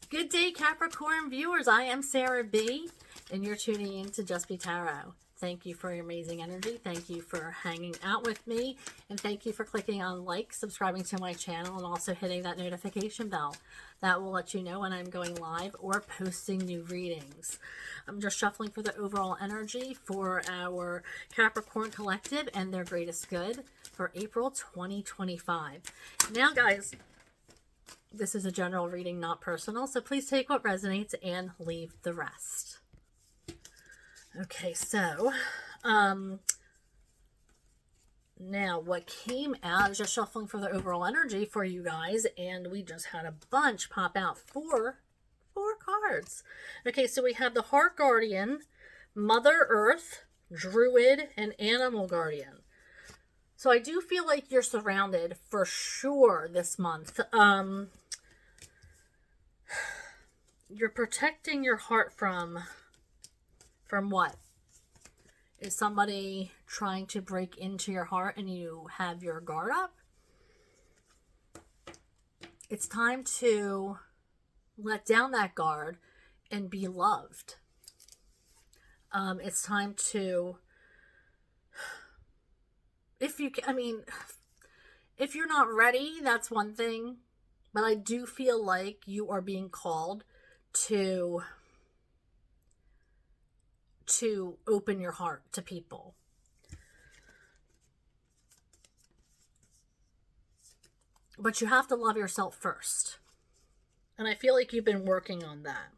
Good day, Capricorn viewers. I am Sarah B, and you're tuning in to Just Be Tarot. Thank you for your amazing energy. Thank you for hanging out with me. And thank you for clicking on like, subscribing to my channel, and also hitting that notification bell. That will let you know when I'm going live or posting new readings. I'm just shuffling for the overall energy for our Capricorn collective and their greatest good for April 2025. Now, guys, this is a general reading, not personal, so please take what resonates and leave the rest. Okay, so now what came out, I was just shuffling for the overall energy for you guys, and we just had a bunch pop out. Four cards. Okay, so we have the Heart Guardian, Mother Earth, Druid, and Animal Guardian. So I do feel like you're surrounded for sure this month. You're protecting your heart from what? Is somebody trying to break into your heart and you have your guard up? It's time to let down that guard and be loved. It's time to, if you're not ready, that's one thing. But I do feel like you are being called to open your heart to people. But you have to love yourself first. And I feel like you've been working on that.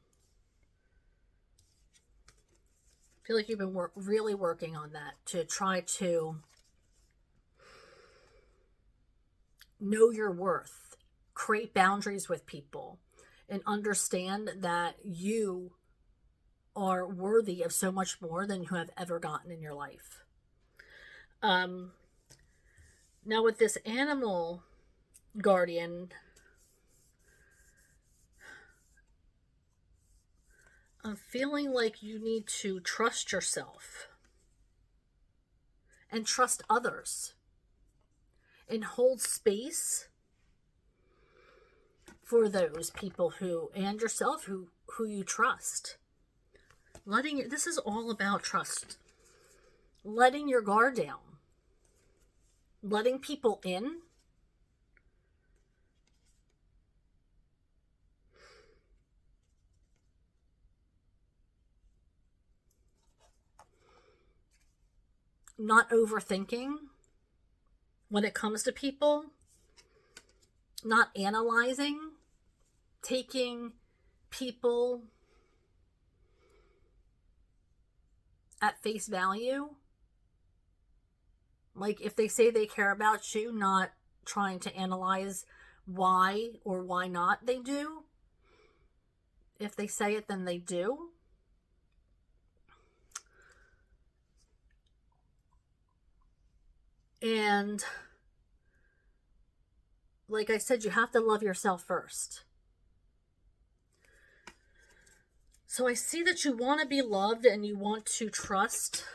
I feel like you've been really working on that to try to know your worth, create boundaries with people, and understand that you are worthy of so much more than you have ever gotten in your life. Now with this Animal Guardian, I'm feeling like you need to trust yourself and trust others and hold space for those people and yourself who you trust. This is all about trust. Letting your guard down. Letting people in. Not overthinking when it comes to people. Not analyzing. Taking people at face value. Like if they say they care about you, not trying to analyze why or why not they do. If they say it, then they do. And like I said, you have to love yourself first. So I see that you want to be loved and you want to trust,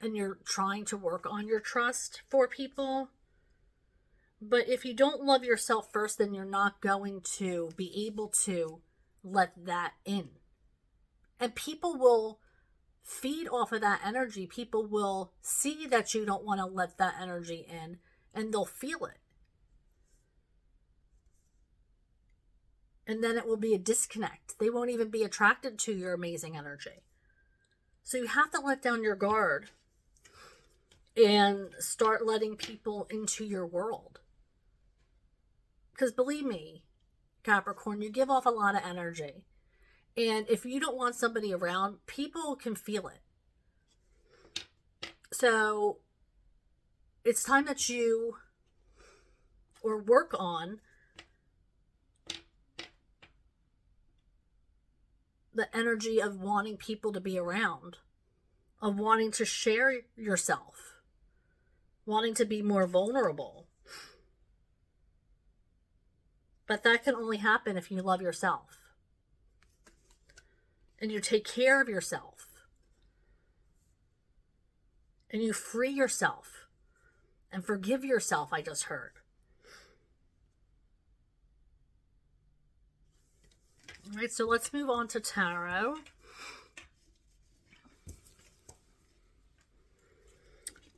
and you're trying to work on your trust for people. But if you don't love yourself first, then you're not going to be able to let that in. And people will feed off of that energy. People will see that you don't want to let that energy in, and they'll feel it. And then it will be a disconnect. They won't even be attracted to your amazing energy. So you have to let down your guard and start letting people into your world. Because believe me, Capricorn, you give off a lot of energy. And if you don't want somebody around, people can feel it. So it's time that you work on the energy of wanting people to be around, of wanting to share yourself, wanting to be more vulnerable. But that can only happen if you love yourself and you take care of yourself and you free yourself and forgive yourself, I just heard. All right, so let's move on to tarot.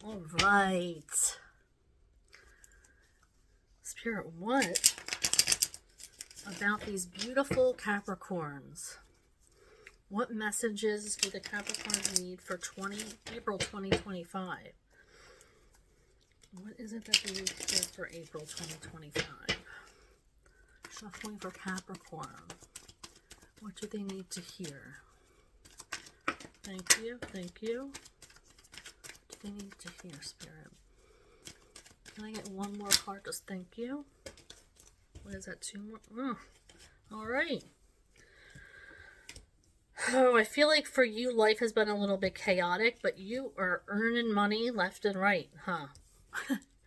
All right. Spirit, what about these beautiful Capricorns? What messages do the Capricorns need for April 2025? What is it that they need to hear for April 2025? Shuffling for Capricorn. What do they need to hear? Thank you. Thank you. What do they need to hear, Spirit? Can I get one more card? Just thank you. What is that? 2 more? Oh, all right. Oh, I feel like for you, life has been a little bit chaotic, but you are earning money left and right, huh?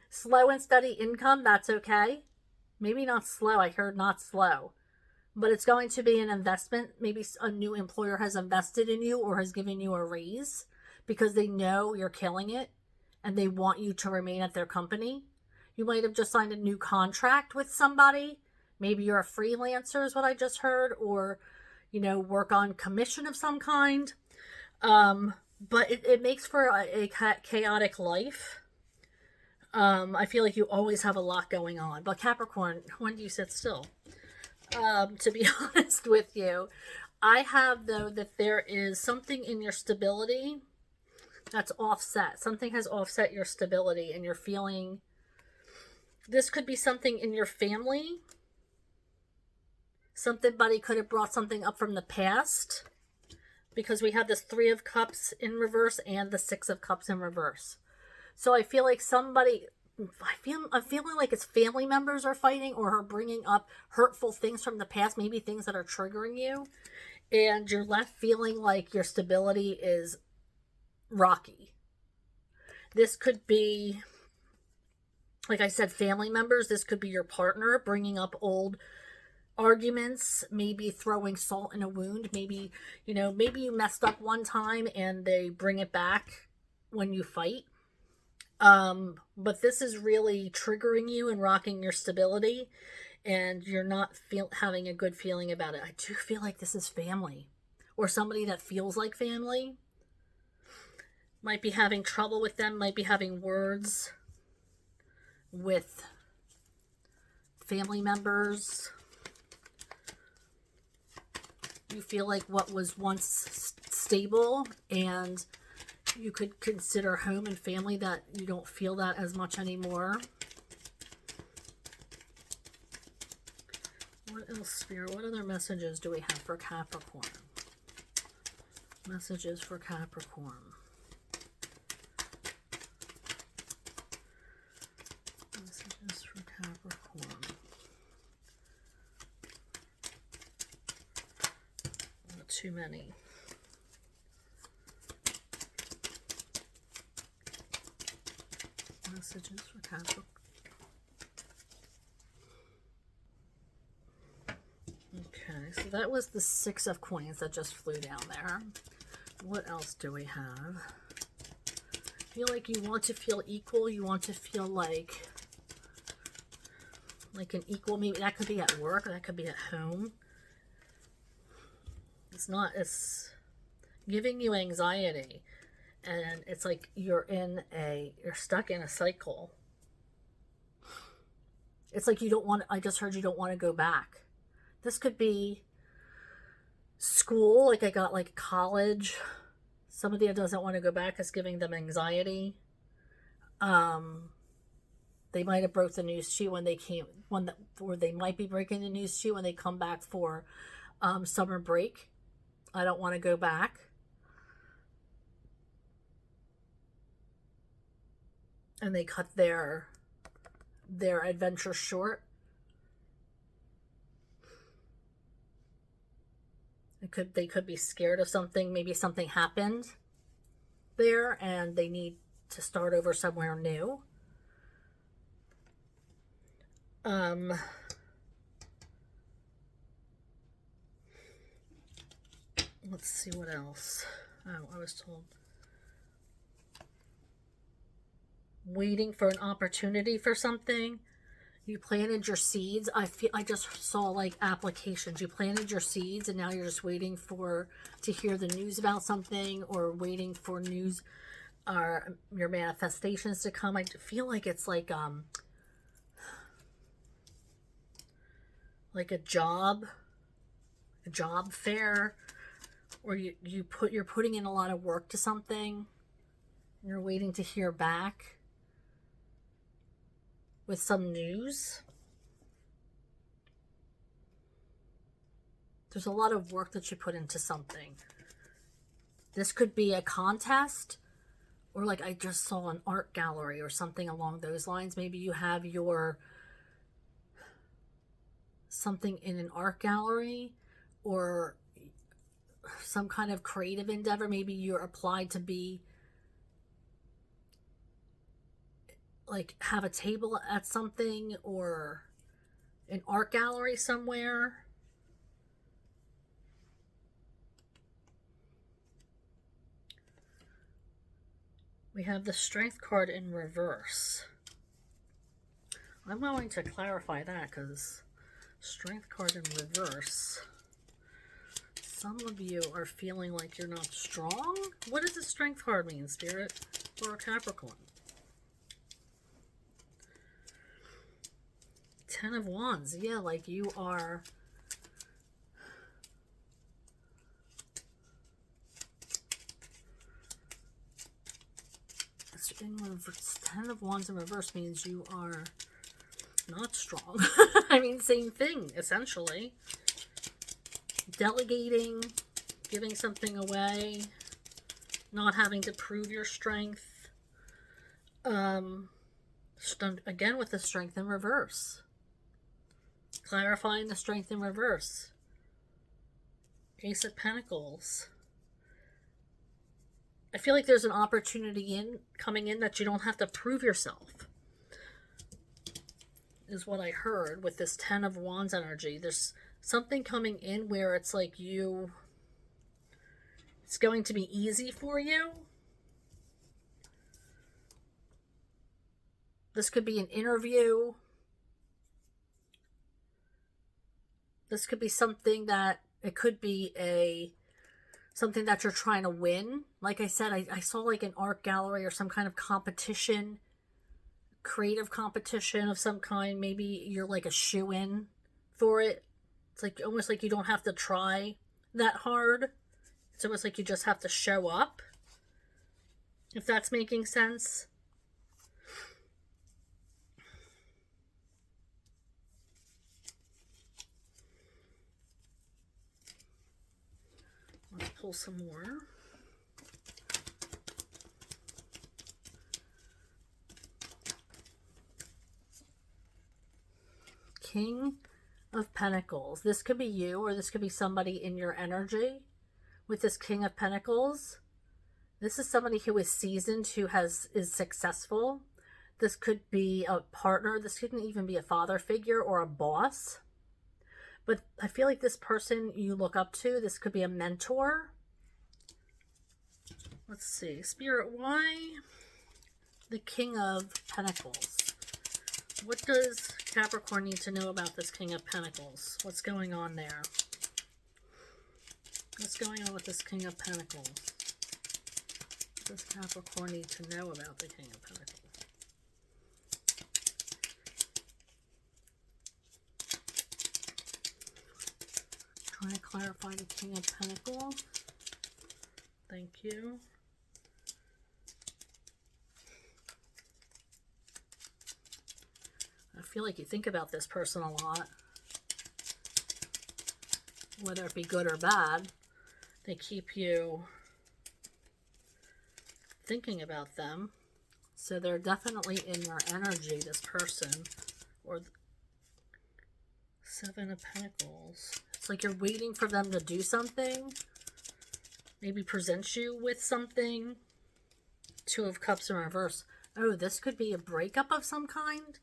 Slow and steady income, that's okay. Maybe not slow. I heard not slow. But it's going to be an investment. Maybe a new employer has invested in you or has given you a raise because they know you're killing it and they want you to remain at their company. You might have just signed a new contract with somebody. Maybe you're a freelancer is what I just heard, or, you know, work on commission of some kind. But it makes for a chaotic life. I feel like you always have a lot going on. But Capricorn, when do you sit still? To be honest with you, I have, though, that there is something in your stability that's offset. Something has offset your stability and you're feeling... This could be something in your family. Somebody could have brought something up from the past. Because we have this 3 of Cups in reverse and the 6 of Cups in reverse. So I feel like somebody... I'm feeling like it's family members are fighting or are bringing up hurtful things from the past, maybe things that are triggering you, and you're left feeling like your stability is rocky. This could be, like I said, family members. This could be your partner bringing up old arguments, maybe throwing salt in a wound. Maybe, you know, maybe you messed up one time and they bring it back when you fight. But this is really triggering you and rocking your stability, and you're not having a good feeling about it. I do feel like this is family, or somebody that feels like family. Might be having trouble with them, might be having words with family members. You feel like what was once stable and you could consider home and family, that you don't feel that as much anymore. What else, Spirit? What other messages do we have for Capricorn? Messages for Capricorn. Messages for Capricorn. Not too many. Messages for Capricorn. Okay, so that was the 6 of Coins that just flew down there. What else do we have? Feel like you want to feel equal. You want to feel like an equal. Maybe that could be at work. That could be at home. It's giving you anxiety. And it's like you're stuck in a cycle. It's like you don't want, I just heard you don't want to go back. This could be school, like I got like college. Somebody that doesn't want to go back is giving them anxiety. They might have broke the news to you when they came, or they might be breaking the news to you when they come back for summer break. I don't want to go back. And they cut their adventure short. They could be scared of something. Maybe something happened there and they need to start over somewhere new. Let's see what else. Oh, I was told. Waiting for an opportunity for something. You planted your seeds. I just saw like applications. You planted your seeds and now you're just waiting to hear the news about something, or waiting for news or your manifestations to come. I feel like it's like a job fair, or you're putting in a lot of work to something and you're waiting to hear back with some news. There's a lot of work that you put into something. This could be a contest, or like I just saw an art gallery or something along those lines. Maybe you have something in an art gallery, or some kind of creative endeavor. Maybe you're applied to be like have a table at something, or an art gallery somewhere. We have the Strength card in reverse. I'm going to clarify that, because Strength card in reverse. Some of you are feeling like you're not strong. What does the Strength card mean, Spirit, for a Capricorn? 10 of Wands. Yeah, like you are... in reverse. 10 of Wands in reverse means you are not strong. I mean, same thing, essentially. Delegating, giving something away, not having to prove your strength. Again, with the Strength in reverse. Clarifying the Strength in reverse. Ace of Pentacles. I feel like there's an opportunity coming in that you don't have to prove yourself, is what I heard with this 10 of Wands energy. There's something coming in where it's like it's going to be easy for you. This could be an interview. This could be something that, it could be something that you're trying to win. Like I said, I saw like an art gallery or some kind of competition, creative competition of some kind. Maybe you're like a shoo-in for it. It's like almost like you don't have to try that hard. It's almost like you just have to show up, if that's making sense. Let's pull some more. King of Pentacles. This could be you, or this could be somebody in your energy with this King of Pentacles. This is somebody who is seasoned, who is successful. This could be a partner. This couldn't even be a father figure or a boss. But I feel like this person you look up to, this could be a mentor. Let's see. Spirit, why the King of Pentacles? What does Capricorn need to know about this King of Pentacles? What's going on there? What's going on with this King of Pentacles? What does Capricorn need to know about the King of Pentacles? Trying to clarify the King of Pentacles. Thank you. I feel like you think about this person a lot. Whether it be good or bad, they keep you thinking about them. So they're definitely in your energy, this person. Or Seven of Pentacles. It's like you're waiting for them to do something. Maybe present you with something. Two of Cups in reverse. Oh, this could be a breakup of some kind.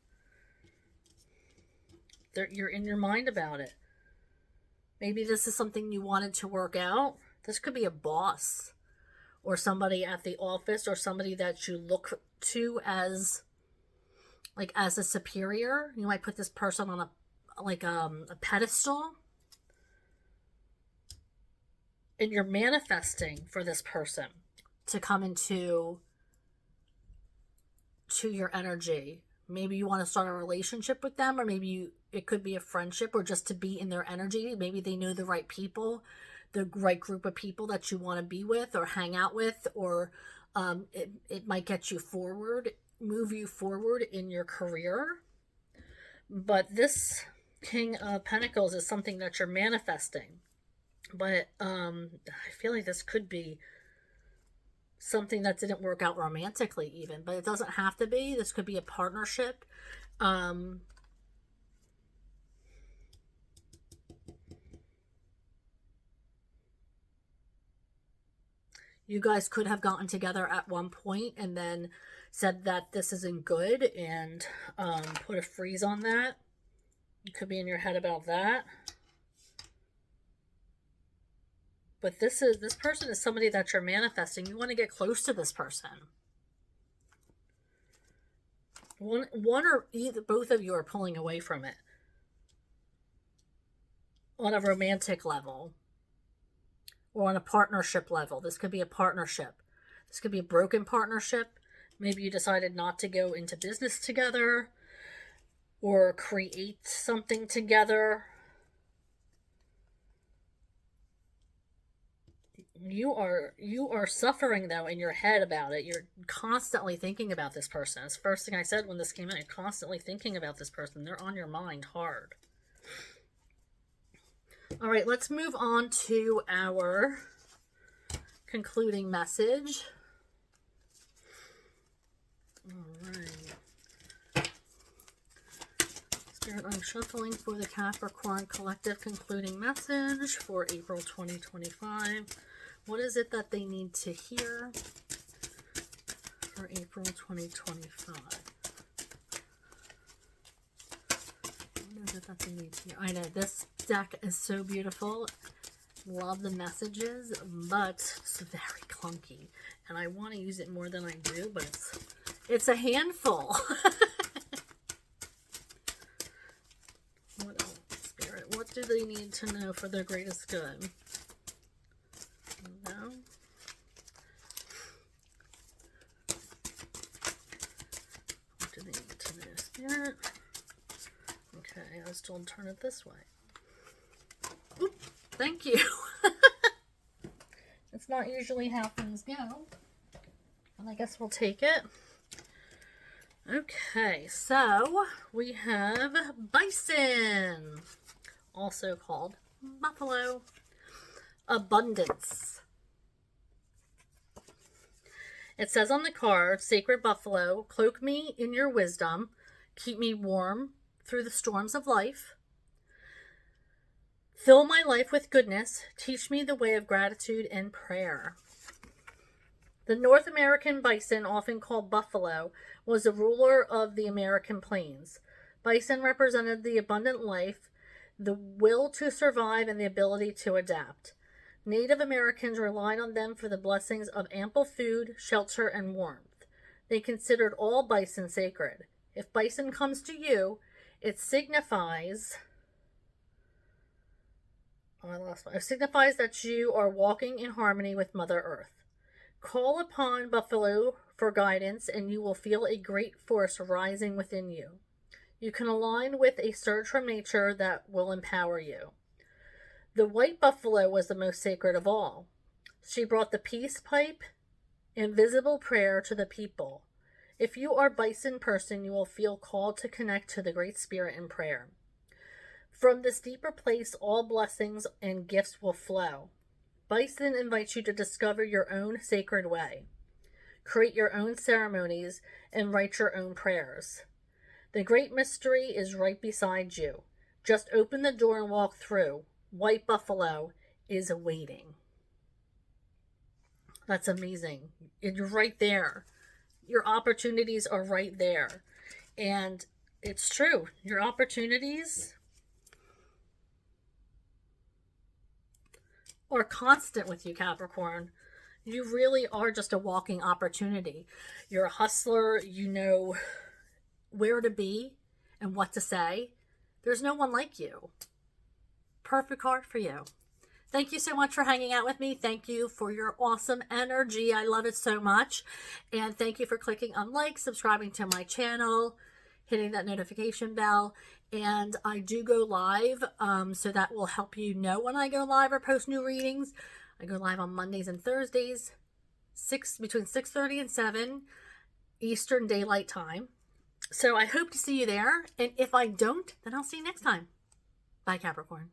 You're in your mind about it. Maybe this is something you wanted to work out. This could be a boss or somebody at the office or somebody that you look to as like as a superior. You might put this person on a pedestal, and you're manifesting for this person to come into your energy. Maybe you want to start a relationship with them, or maybe it could be a friendship, or just to be in their energy. Maybe they know the right people, the right group of people that you want to be with or hang out with, or it might get you forward, move you forward in your career. But this King of Pentacles is something that you're manifesting. But I feel like this could be something that didn't work out romantically even, but it doesn't have to be. This could be a partnership. You guys could have gotten together at one point and then said that this isn't good and put a freeze on that. You could be in your head about that. But this person is somebody that you're manifesting. You want to get close to this person. One or either, both of you are pulling away from it on a romantic level or on a partnership level. This could be a partnership. This could be a broken partnership. Maybe you decided not to go into business together or create something together. You are suffering though in your head about it. You're constantly thinking about this person. It's the first thing I said when this came out. You're constantly thinking about this person. They're on your mind hard. All right, let's move on to our concluding message. All right. Spirit, I'm shuffling for the Capricorn collective concluding message for April 2025. What is it that they need to hear for April 2025? What is it that they need to hear? I know this deck is so beautiful. Love the messages, but it's very clunky. And I want to use it more than I do, but it's a handful. What else, Spirit? What do they need to know for their greatest good? No. What do they need to know, Spirit? Okay, I was told to turn it this way. Oop, thank you. It's not usually how things go. And I guess we'll take it. Okay, so we have bison, also called buffalo. Abundance. It says on the card, Sacred Buffalo, cloak me in your wisdom, keep me warm through the storms of life. Fill my life with goodness, teach me the way of gratitude and prayer. The North American bison, often called buffalo, was the ruler of the American plains. Bison represented the abundant life, the will to survive, and the ability to adapt. Native Americans relied on them for the blessings of ample food, shelter, and warmth. They considered all bison sacred. If bison comes to you, it signifies that you are walking in harmony with Mother Earth. Call upon buffalo for guidance, and you will feel a great force rising within you. You can align with a surge from nature that will empower you. The white buffalo was the most sacred of all. She brought the peace pipe and visible prayer to the people. If you are a bison person, you will feel called to connect to the Great Spirit in prayer. From this deeper place, all blessings and gifts will flow. Bison invites you to discover your own sacred way. Create your own ceremonies and write your own prayers. The great mystery is right beside you. Just open the door and walk through. White buffalo is waiting. That's amazing. You're right there. Your opportunities are right there. And it's true. Your opportunities are constant with you, Capricorn. You really are just a walking opportunity. You're a hustler. You know where to be and what to say. There's no one like you. Perfect card for you. Thank you so much for hanging out with me. Thank you for your awesome energy. I love it so much. And thank you for clicking on like, subscribing to my channel, hitting that notification bell. And I do go live, so that will help you know when I go live or post new readings. I go live on Mondays and Thursdays, between 6:30 and 7 Eastern Daylight Time. So I hope to see you there. And if I don't, then I'll see you next time. Bye, Capricorn.